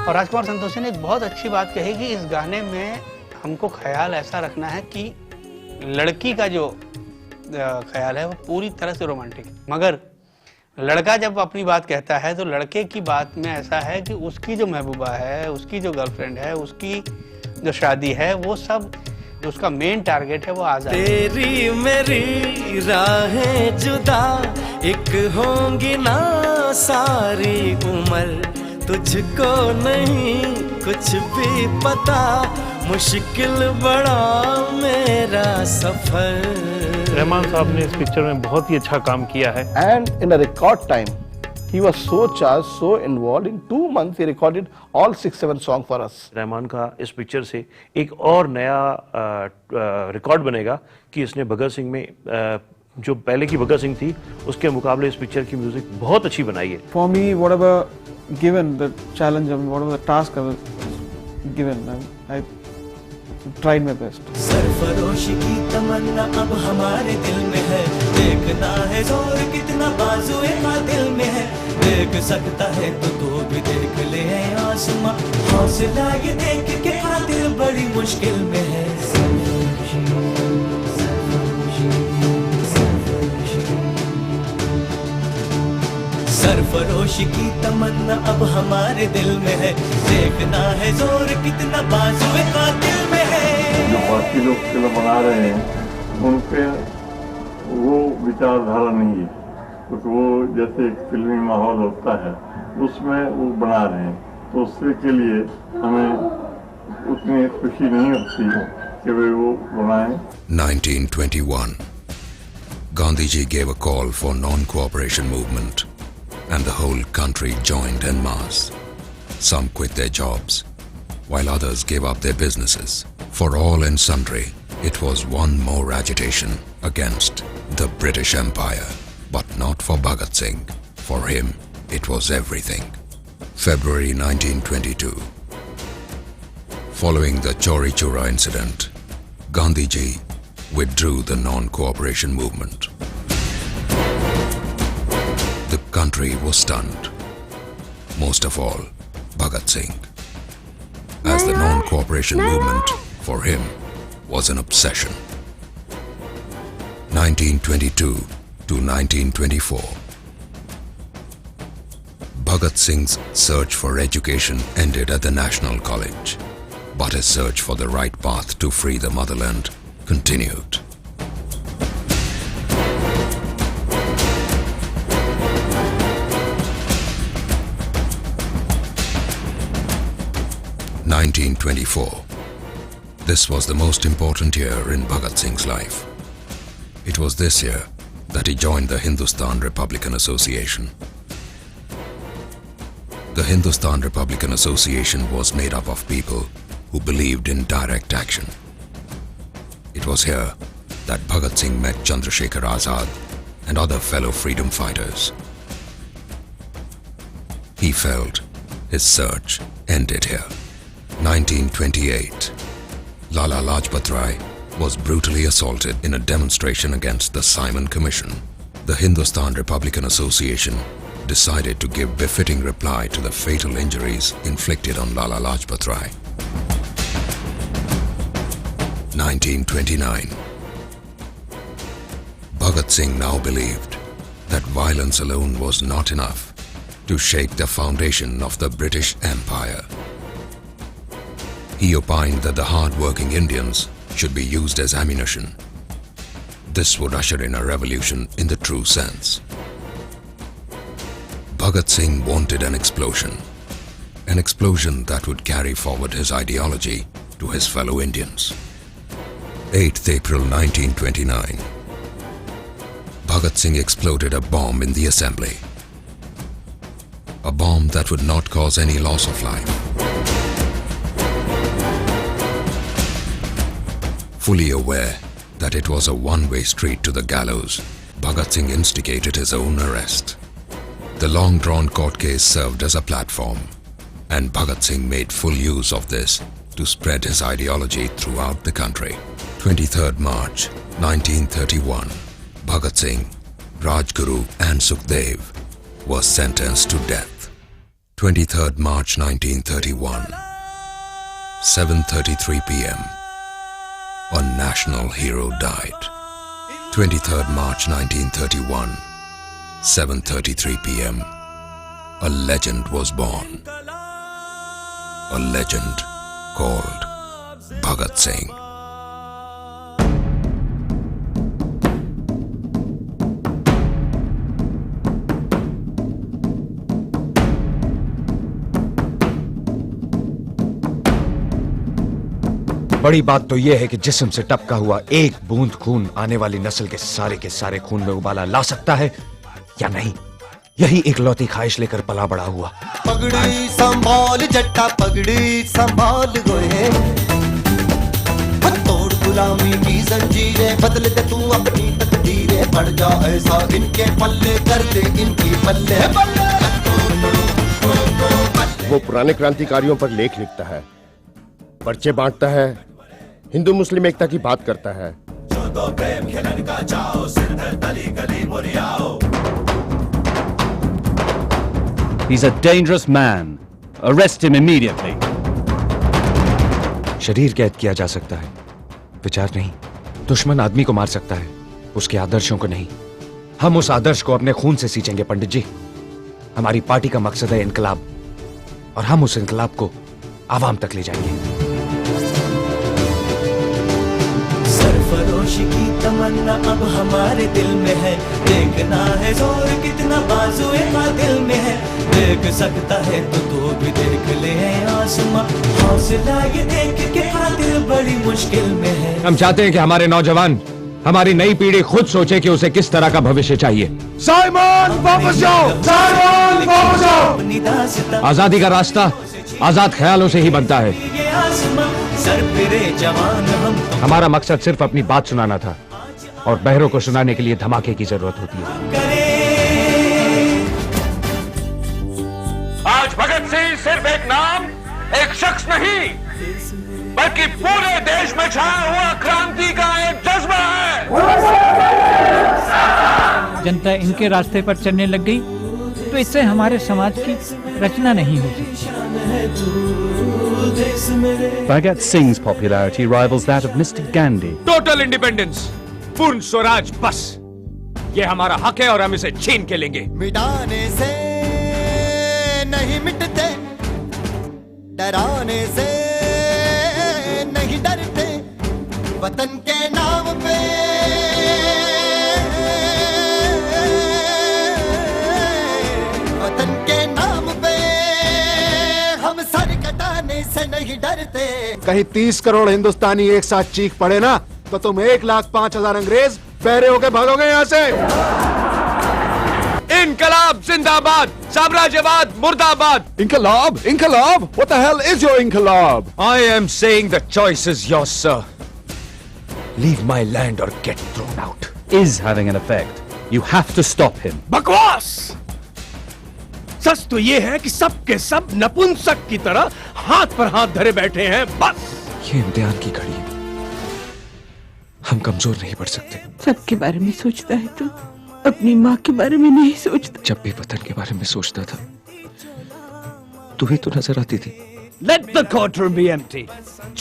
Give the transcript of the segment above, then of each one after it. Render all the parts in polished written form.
और राजकुमार संतोषी ने एक बहुत अच्छी बात कही कि इस गाने में हमको ख्याल ऐसा रखना है कि लड़की का जो ख्याल है वो पूरी तरह से रोमांटिक है, मगर लड़का जब अपनी बात कहता है तो लड़के की बात में ऐसा है कि उसकी जो महबूबा है, उसकी जो गर्लफ्रेंड है, उसकी जो शादी है, वो सब जो उसका मेन टारगेट है वो आजाद। तेरी मेरी राहें जुदा एक होंगी ना सारी उम्र, तुझको नहीं कुछ भी पता, मुश्किल बड़ा मेरा सफर। रहमान साहब ने इस पिक्चर में बहुत ही अच्छा काम किया है। And in a record time, he was so charged, so involved. In 2 months, he recorded all 6-7 songs for us. Rahman का इस पिक्चर से एक और नया रिकॉर्ड बनेगा कि इसने भगत सिंह में जो पहले की भगत सिंह थी उसके मुकाबले इस पिक्चर की म्यूजिक बहुत अच्छी बनाई है। For me, whatever given the challenge, whatever the task I was given, I tried my best. सरफरोशी की तमन्ना अब हमारे दिल में है, देखना है जोर कितना बाजुए का दिल में है, देख सकता है तो भी देख ले आसमां, हौसला ये देख के दिल बड़ी मुश्किल में है। सरफरोशी की तमन्ना अब हमारे दिल में है, देखना है जोर कितना बाजुए का दिल में है। जो बाकी लोग फिल्म बना रहे हैं उन पे वो विचारधारा नहीं है, क्योंकि वो जैसे एक फिल्मी माहौल होता है उसमें वो बना रहे हैं, तो उसके लिए हमें उतनी खुशी नहीं होती कि वे वो बनाएं। 1921, Gandhiji gave a call for non-cooperation movement and the whole country joined en masse. Some quit their jobs, while others gave up their businesses. For all and sundry, it was one more agitation against the British Empire, but not for Bhagat Singh. For him, it was everything. February 1922. Following the Chauri Chora incident, Gandhiji withdrew the non-cooperation movement. The country was stunned. Most of all, Bhagat Singh, as the non-cooperation movement for him was an obsession. 1922 to 1924. Bhagat Singh's search for education ended at the National College, but his search for the right path to free the motherland continued. (1924). This was the most important year in Bhagat Singh's life. It was this year that he joined the Hindustan Republican Association. The Hindustan Republican Association was made up of people who believed in direct action. It was here that Bhagat Singh met Chandrasekhar Azad and other fellow freedom fighters. He felt his search ended here. 1928. Lala Lajpat Rai was brutally assaulted in a demonstration against the Simon Commission. The Hindustan Republican Association decided to give befitting reply to the fatal injuries inflicted on Lala Lajpat Rai. 1929. Bhagat Singh now believed that violence alone was not enough to shake the foundation of the British Empire. He opined that the hard-working Indians should be used as ammunition. This would usher in a revolution in the true sense. Bhagat Singh wanted an explosion that would carry forward his ideology to his fellow Indians. 8th April 1929. Bhagat Singh exploded a bomb in the assembly. A bomb that would not cause any loss of life. Fully aware that it was a one-way street to the gallows, Bhagat Singh instigated his own arrest. The long-drawn court case served as a platform, and Bhagat Singh made full use of this to spread his ideology throughout the country. 23rd March 1931, Bhagat Singh, Rajguru and Sukhdev were sentenced to death. 23rd March 1931, 7:33 p.m. A national hero died. 23rd March 1931, 7:33 p.m. A legend was born. A legend called Bhagat Singh. बड़ी बात तो यह है कि जिस्म से टपका हुआ एक बूंद खून आने वाली नस्ल के सारे खून में उबाला ला सकता है या नहीं, यही एक लौती ख्वाहिश लेकर पला बड़ा हुआ। पगड़ी संभाल जट्टा, पगड़ी संभाल गोए, तोड़ गुलामी की जंजीरें, बदल दे तू अपनी तकदीरें, पड़ जा ऐसा इनके पल्ले, कर दे इनकी पल्ले पल्ले। वो पुराने क्रांतिकारियों पर लेख लिखता है, पर्चे बांटता है, हिंदू मुस्लिम एकता की बात करता है। He's a dangerous man. Arrest him immediately. शरीर कैद किया जा सकता है, विचार नहीं। दुश्मन आदमी को मार सकता है, उसके आदर्शों को नहीं। हम उस आदर्श को अपने खून से सींचेंगे पंडित जी। हमारी पार्टी का मकसद है इनकलाब, और हम उस इनकलाब को आवाम तक ले जाएंगे। सरफरोशी की तमन्ना अब हमारे दिल में है, देखना है जोर कितना बाजुए का दिल में है। देख सकता है तो भी देख ले आसमां, हौसला ये देख के कातिल बड़ी मुश्किल में है। हम चाहते हैं कि हमारे नौजवान, हमारी नई पीढ़ी खुद सोचे कि उसे किस तरह का भविष्य चाहिए। साइमन वापस जाओ, साइमन वापस जाओ। आजादी का रास्ता आजाद ख्यालों से ही बनता है। हमारा मकसद सिर्फ अपनी बात सुनाना था, और बहरों को सुनाने के लिए धमाके की जरूरत होती है। आज भगत सिंह सिर्फ एक नाम, एक शख्स नहीं, बल्कि पूरे देश में छाया हुआ क्रांति का एक जज्बा है। जनता इनके रास्ते पर चलने लग गई तो इससे हमारे समाज की रचना नहीं हो सकती। Bhagat Singh's popularity rivals that of Mr. Gandhi. Total independence, पूर्ण स्वराज, बस ये हमारा हक है और हम इसे छीन के लेंगे। मिटाने से नहीं मिटते, डराने से नहीं डरते, वतन के नाम पे वतन के नाम पे हम सर कटाने से नहीं डरते। कहीं 30 करोड़ हिंदुस्तानी एक साथ चीख पड़े ना, तो तुम 1,05,000 अंग्रेज बहरे होके भागोगे यहाँ से। इनकलाब जिंदाबाद, साम्राज्यवाद मुर्दाबाद। इनकलाब, इनकलाब, what the hell is your इनकलाब? I am saying the choice is yours, sir. Leave my land or get thrown out. Is having an effect. You have to stop him. बकवास! सच तो ये है कि सब के सब नपुंसक की तरह हाथ पर हाथ धरे बैठे हैं, बस। ये इम्तिहान की घड़ी है, हम कमजोर नहीं पड़ सकते। सबके बारे में सोचता है तो अपनी माँ के बारे में नहीं सोचता। जब भी वतन के बारे में सोचता था, तू ही तो नजर आती थी। Let the courtroom be empty.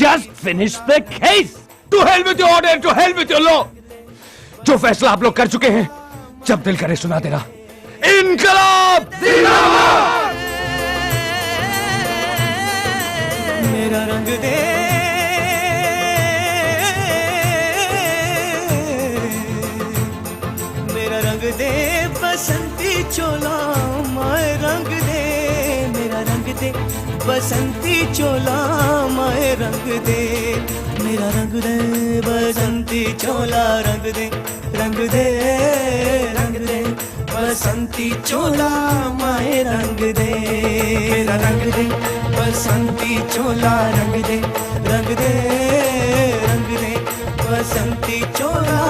Just finish the case. To hell with your order, to hell with your law. जो फैसला आप लोग कर चुके हैं, जब दिल करे सुना देना। इनकलाब जिंदाबाद। मेरा रंग दे, मेरा रंग दे बसंती चोला, माए रंग दे, मेरा रंग दे बसंती चोला, माए रंग दे, मेरा रंग दे बसंती चोला, रंग दे, रंग दे, रंग दे बसंती चोला, माए रंग दे, मेरा रंग दे बसंती चोला, रंग दे, रंग दे, रंग दे बसंती चोला।